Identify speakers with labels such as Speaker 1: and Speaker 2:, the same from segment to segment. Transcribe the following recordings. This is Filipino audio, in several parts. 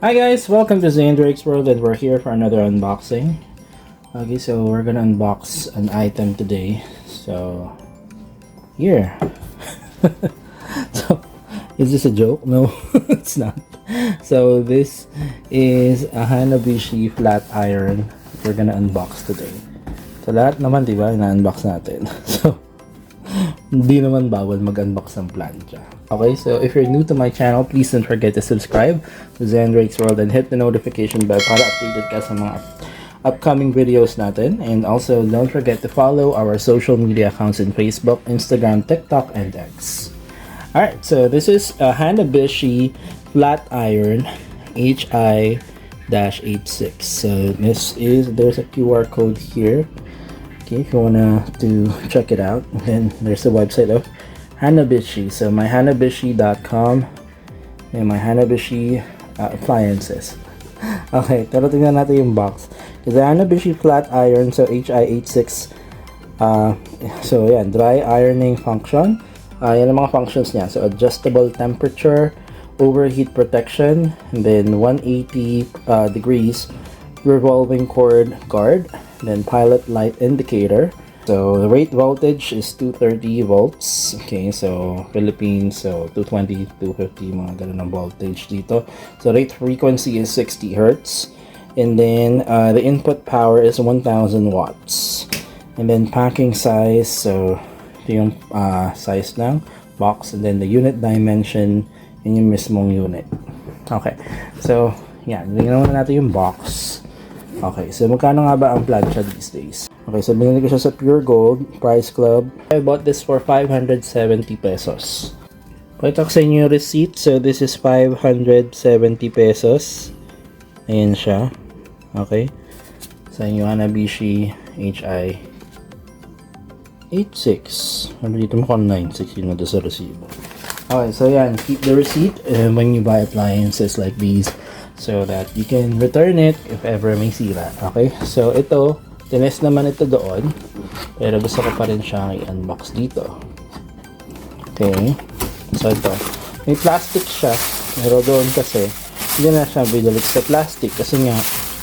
Speaker 1: Hi guys, welcome to Zandrake's World, and we're here for another unboxing. Okay, so we're gonna unbox an item today. So, here. So, is this a joke? No, it's not. So, this is a Hanabishi flat iron we're gonna unbox today. So, lahat naman, diba, ina-unbox natin. So, hindi naman bawal mag-unbox ng plancha. Okay, so if you're new to my channel, please don't forget to subscribe to Zandrake's World and hit the notification bell para updated ka sa mga upcoming videos natin. And also, don't forget to follow our social media accounts in Facebook, Instagram, TikTok, and X. Alright, so this is a Hanabishi flat iron HI-86. So there's a QR code here. Okay, if you wanna to check it out, then there's the website of Hanabishi. So myhanabishi.com and my Hanabishi appliances. Okay, pero tingnan natin yung box. The Hanabishi flat iron, so HI-86. So yan, dry ironing function. Yan ang mga functions niya. So adjustable temperature, overheat protection, and then 180 degrees revolving cord guard. Then pilot light indicator. So the rate voltage is 230 volts. Okay, so Philippines, so 220, 250, mga ganun ang voltage dito. So rate frequency is 60 hertz. And then the input power is 1000 watts. And then packing size, so ito yung size ng box. And then the unit dimension, yun yung mismong unit. Okay, so yan, tingnan muna natin yung box. Okay, so magkano nga ba ang plancha these days? Okay, so binili ko siya sa Pure Gold Price Club. I bought this for 570 pesos. Pakita ko sa inyo yung receipt. So this is 570 pesos. Ayan siya. Okay. Sa inyo Hanabishi HI-86. Ano dito mukhang 96 yun na sa resibo. Okay, so yan. Keep the receipt when you buy appliances like these, so that you can return it if ever may sira. Okay? So, ito, tinest naman ito doon. Pero gusto ko pa rin siyang i-unbox dito. Okay? So, ito. May plastic siya. Pero doon kasi, hindi na siya binalik sa plastic. Kasi nga,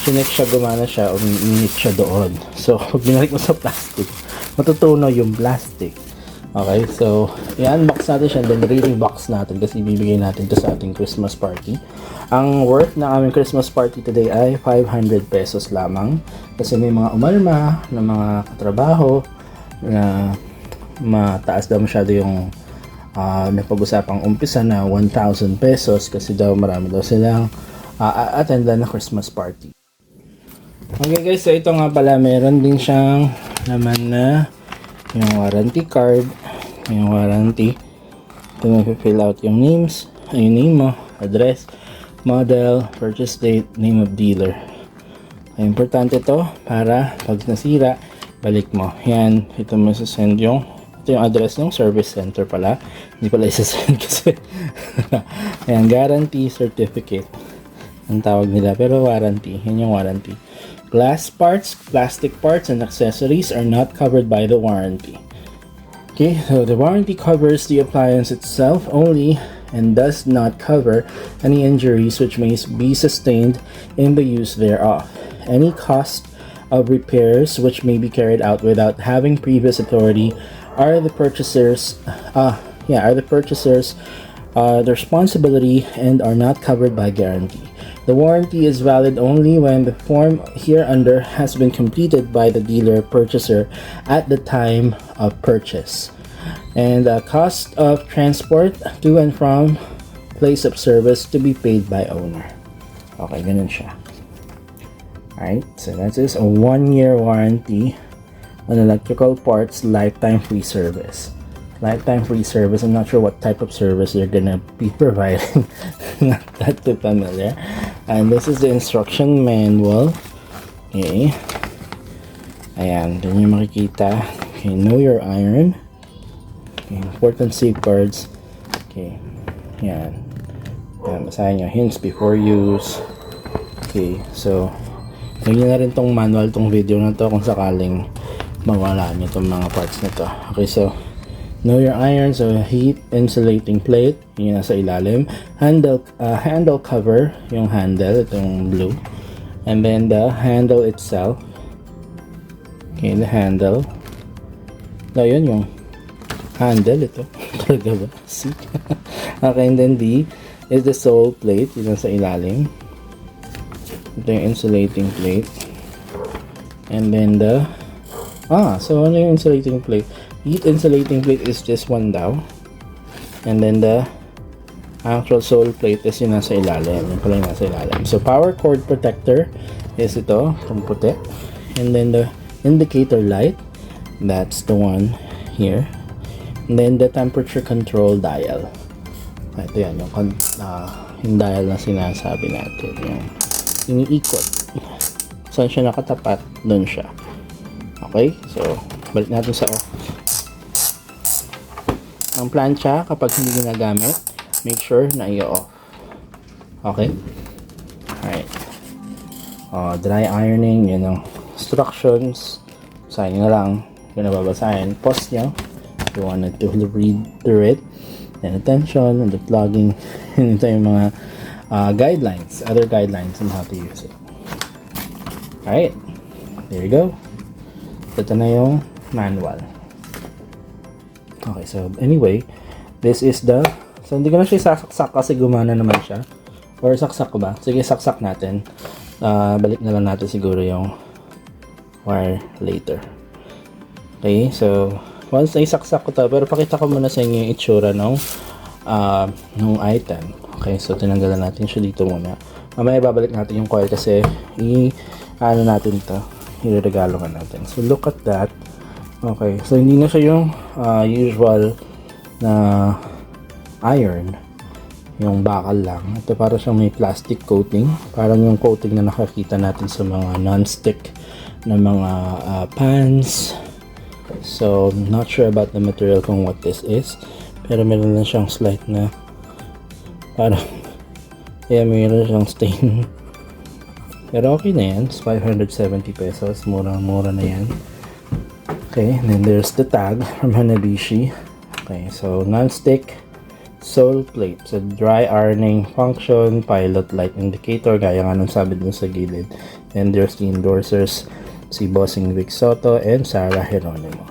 Speaker 1: chinek siya, gumana siya, umiinit siya doon. So, pag binalik mo sa plastic, matutunaw yung plastic. Okay? So, i-unbox natin siya. Then, re-box natin kasi ibibigay natin ito sa ating Christmas party. Ang worth ng aming Christmas party today ay 500 pesos lamang. Kasi may mga umalma na mga katrabaho na mataas daw masyado yung napag-usapang umpisa na 1,000 pesos kasi daw marami daw silang attendan na Christmas party. Okay guys, so ito nga pala, meron din siyang naman na yung warranty card. Yung warranty. Ito na fill out yung names, yung name mo, address, model, purchase date, name of dealer. Ay, importante to para pag nasira, balik mo. Yan, ito mo send yung ito yung address ng service center pala. Hindi pala isa-send kasi. Ayan, guarantee certificate ang tawag nila, pero warranty. Yan yung warranty. Glass parts, plastic parts, and accessories are not covered by the warranty. Okay, so the warranty covers the appliance itself only and does not cover any injuries which may be sustained in the use thereof. Any cost of repairs which may be carried out without having previous authority are the purchaser's responsibility and are not covered by guarantee. The warranty is valid only when the form hereunder has been completed by the dealer purchaser at the time of purchase. And the cost of transport to and from place of service to be paid by owner. Okay, ganun siya. Alright, so that is a 1-year warranty on electrical parts, lifetime free service. Lifetime free service, I'm not sure what type of service you're gonna be providing. Not that too familiar. And this is the instruction manual. Okay. Ayan, dun yung makikita. Okay, know your iron. Okay, important safeguards. Okay, yan. Yan, basahin nyo. Hints before use. Okay, so lagyan na rin tong manual, tong video na to kung sakaling mawala nyo tong mga parts na to. Okay, so Know your iron, so heat insulating plate, yung nasa ilalim. Handle cover, yung handle, itong blue. And then the handle itself. Okay, the handle. No, yun yung handle, ito. Talaga ba? See? Okay, and then D is the sole plate, yun nasa ilalim. Ito yung insulating plate. And then so ano yung insulating plate? Heat insulating plate is this one daw. And then the actual sole plate is yung nasa ilalim. Yung pala yung nasa ilalim. So power cord protector is ito, itong puti. And then the indicator light, that's the one here. And then the temperature control dial. Ito yan, yung dial na sinasabi natin. Yung iniikot. Saan siya nakatapat, doon siya. Okay, so balik natin sa off. Ang plancha, kapag hindi ginagamit, make sure na i-off. Okay? Alright. Dry ironing, yun ang instructions. Basahin nyo lang. Yun na babasahin. Pause nyo. If you wanted to read through it. Then attention, and the plugging. Ito yung mga guidelines, other guidelines on how to use it. Alright. There you go. Ito na yung manual. Okay, so anyway, this is so hindi ko na siya sasaksak kasi gumana naman siya. Or saksak ko ba? Sige, saksak natin. Balik na lang natin siguro yung wire later. Okay, so once ay saksak ko to, pero pakita ko muna sa inyo yung itsura ng item. Okay, so tinanggalan natin siya dito muna. Mamaya babalik natin yung coil kasi natin ito, iregalo natin. So look at that. Okay, so hindi na siya yung usual na iron, yung bakal lang. Ito para siyang may plastic coating, parang yung coating na nakakita natin sa mga non-stick na mga pans. So not sure about the material kung what this is, pero meron lang siyang slight na parang meron siyang stain. Pero okay na yan. It's 570 pesos. Murang-mura na yan. Okay, and then there's the tag from Hanabishi. Okay, so non-stick sole plate. So dry ironing function, pilot light indicator, gaya nga nung sabi dun sa gilid. And there's the endorsers, si Bossing Vic Soto and Sarah Geronimo.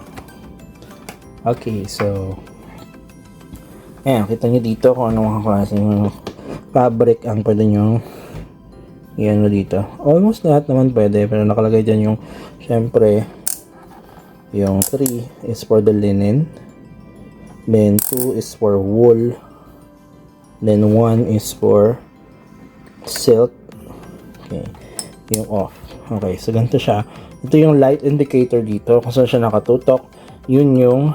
Speaker 1: Okay, so ayan, kita nyo dito kung anong klaseng fabric ang pwede nyo yan dito. Almost lahat naman pwede, pero nakalagay dyan yung syempre yung 3 is for the linen, then 2 is for wool, then 1 is for silk. Okay, yung off. Okay, so ganito siya. Ito yung light indicator dito kung saan siya nakatutok. Yun yung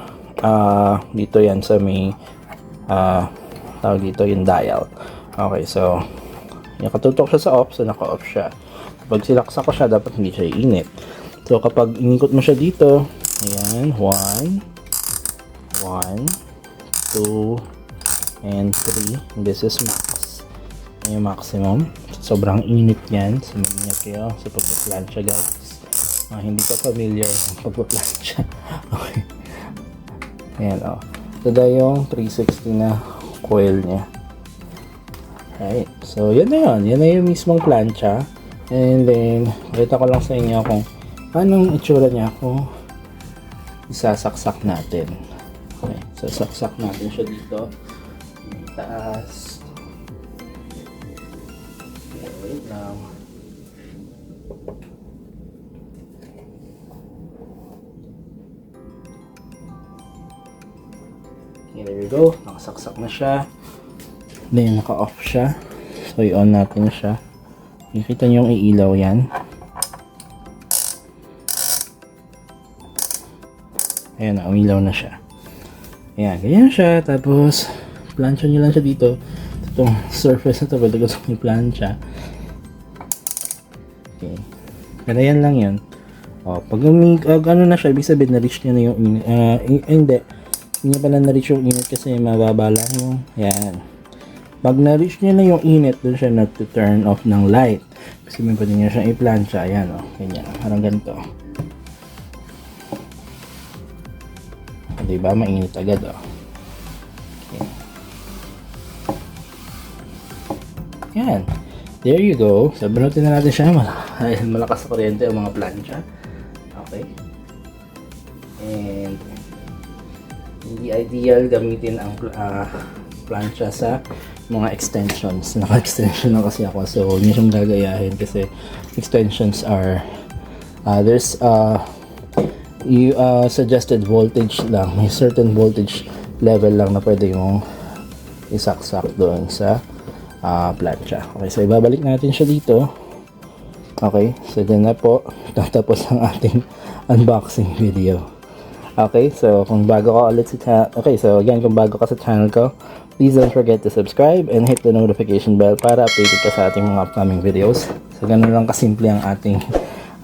Speaker 1: dito yan sa may tawag dito yung dial. Okay, so nakatutok siya sa off, so naka-off siya. Kapag silaksa ko siya, dapat hindi siya iinit. So kapag inikot mo siya dito, ayan, 1, 2, and 3. This is max. Ayan yung maximum. Sobrang init yan. So mag-ingat kayo sa pagpa-plancha, guys. Hindi ka familiar sa pagpa-plancha. Okay. Ayan, So dahil yung 360 na coil niya. Right. So, yan na yun. Yan na yung mismong plancha. And then, pakita ko lang sa inyo kung anong itsura niya kung isasaksak natin. Okay. So, saksak natin siya dito. May taas. Okay, wait lang. Okay, there we go. Nakasaksak na siya. Then, naka-off siya. So, i-on natin siya. Nakikita nyo yung iilaw yan. Ayan na, umilaw na siya. Ayan, ganyan siya. Tapos, plancha nyo lang siya dito. Itong surface na ito, pwede ko sa may plancha. Okay. Pero yan lang yan. Pag ano na siya, ibig sabihin na-reach niya na yung init. Hindi. Hindi niya pala na-reach yung init kasi mababa lang yung, yan. Pag na-reach niya na yung init, doon siya na-turn off ng light. Kasi may pwede niya siyang i-plancha. Ayan, ganyan. Parang ganito. di ba? Mainit agad, oh. Okay. Yan. There you go. So, banutin na natin siya. Malakas sa kuryente ang mga plancha. Okay. And hindi ideal gamitin ang plancha sa mga extensions. Naka-extension na kasi ako. So, hindi siyang gagayahin kasi extensions are there's suggested voltage lang. May certain voltage level lang na pwede mong isaksak doon sa plancha. Okay, so ibabalik natin siya dito. Okay, so then na po tatapos ang ating unboxing video. Okay, so kung bago ka ulit sa so again, kung bago ka sa channel ko, please don't forget to subscribe and hit the notification bell para updated ka sa ating mga upcoming videos. So ganun lang kasimple ang ating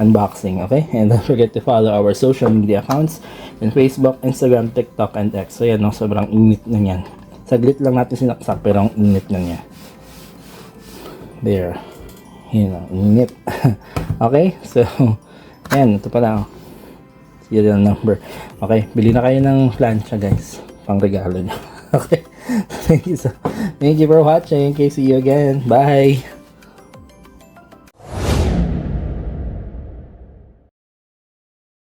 Speaker 1: unboxing, okay? And don't forget to follow our social media accounts in Facebook, Instagram, TikTok, and X. So yan, no? Sobrang init na yan. Saglit lang natin sinaksak pero ang init na niya. There. Yun ang init. Okay? So, yan. Ito pala. Serial number. Okay. Bili na kayo ng plancha, guys. Pang regalo nyo. Okay? Thank you for watching. Okay, see you again. Bye!